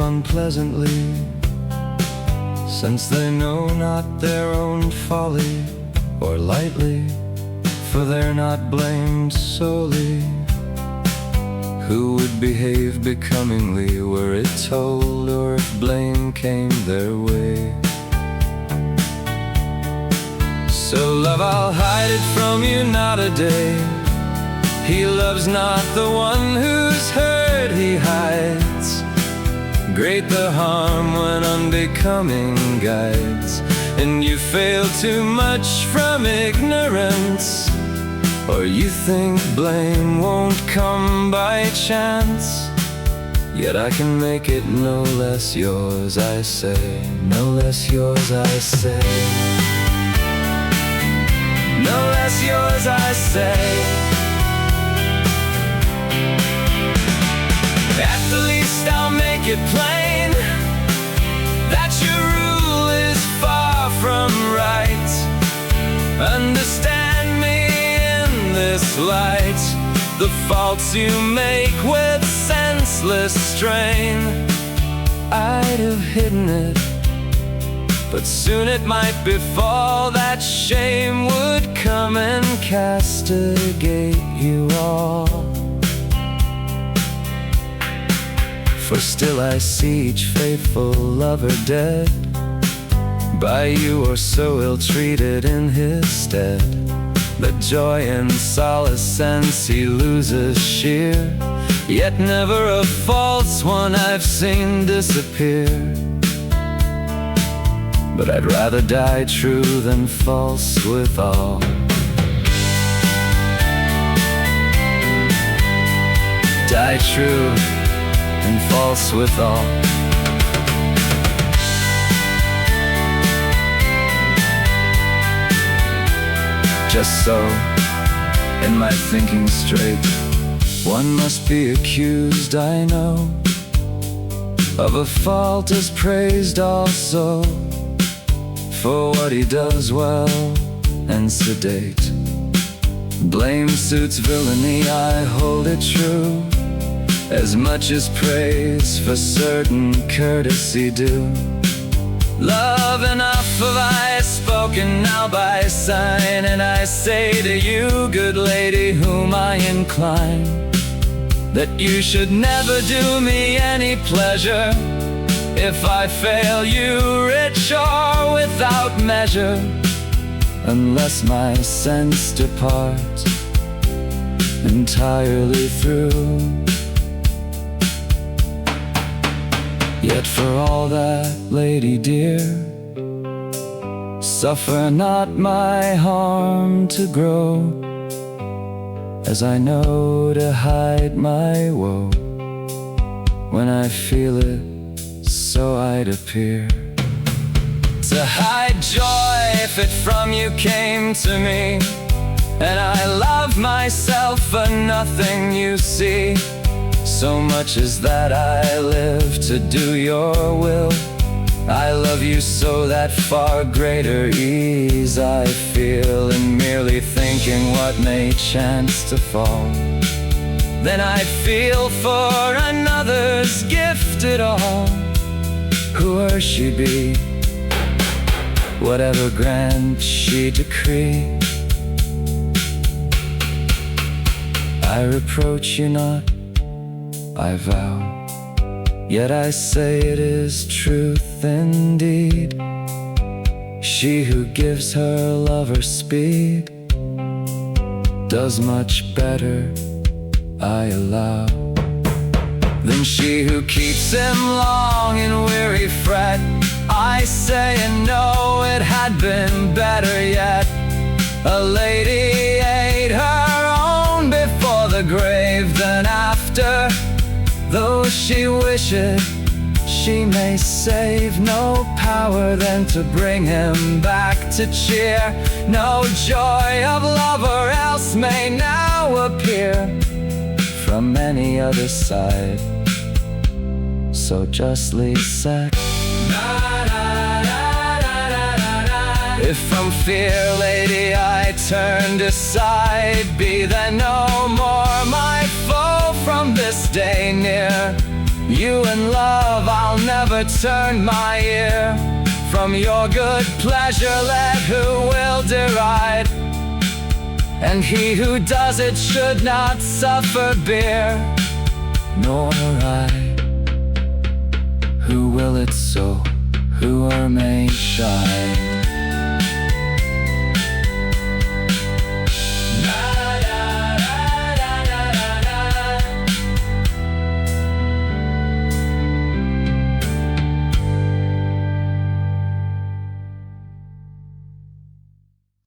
unpleasantly, since they know not their own folly, or lightly, for they're not blamed solely. Who would behave becomingly were it told, or if blame came their way? So love, I'll hide it from you not a day. He loves not the one whose hurt he hides. Great the harm when unbecoming guides, and you fail too much from ignorance, or you think blame won't come by chance. Yet I can make it no less yours, I say. No less yours, I say. No less yours, I say. At the least I'll make it plain that your rule is far from right. Understand me in this light. The faults you make with senseless strain, I'd have hidden it, but soon it might befall that shame would come and castigate you all. For still I see each faithful lover dead, by you or so ill-treated in his stead. The joy and solace sense he loses sheer, yet never a false one I've seen disappear. But I'd rather die true than false withal. Die true and false withal. Just so, in my thinking straight, one must be accused, I know, of a fault as praised also, for what he does well and sedate. Blame suits villainy, I hold it true, as much as praise for certain courtesy due. Love enough have I spoken now by sign, and I say to you, good lady, whom I incline, that you should never do me any pleasure if I fail you, rich or without measure, unless my sense depart entirely through. Yet for all that, lady dear, suffer not my harm to grow, as I know to hide my woe. When I feel it, so I'd appear to hide joy if it from you came to me. And I love myself for nothing, you see, so much as that I live to do your will. I love you so that far greater ease I feel in merely thinking what may chance to fall, than I feel for another's gift at all, whoe'er she be, whatever grant she decree. I reproach you not, I vow, yet I say it is truth indeed. She who gives her lover speed does much better, I allow, than she who keeps him long in weary fret. I say and know it had been better yet. A lady ate her own before the grave than after. Though she wish it, she may save. No power then to bring him back to cheer. No joy of lover else may now appear from any other side, so justly said. If from fear, lady, I turned aside, be then no more my foe from this day near. You in love I'll never turn my ear from your good pleasure. Let who will deride, and he who does it should not suffer beer, nor I. Who will it so, who are made shy?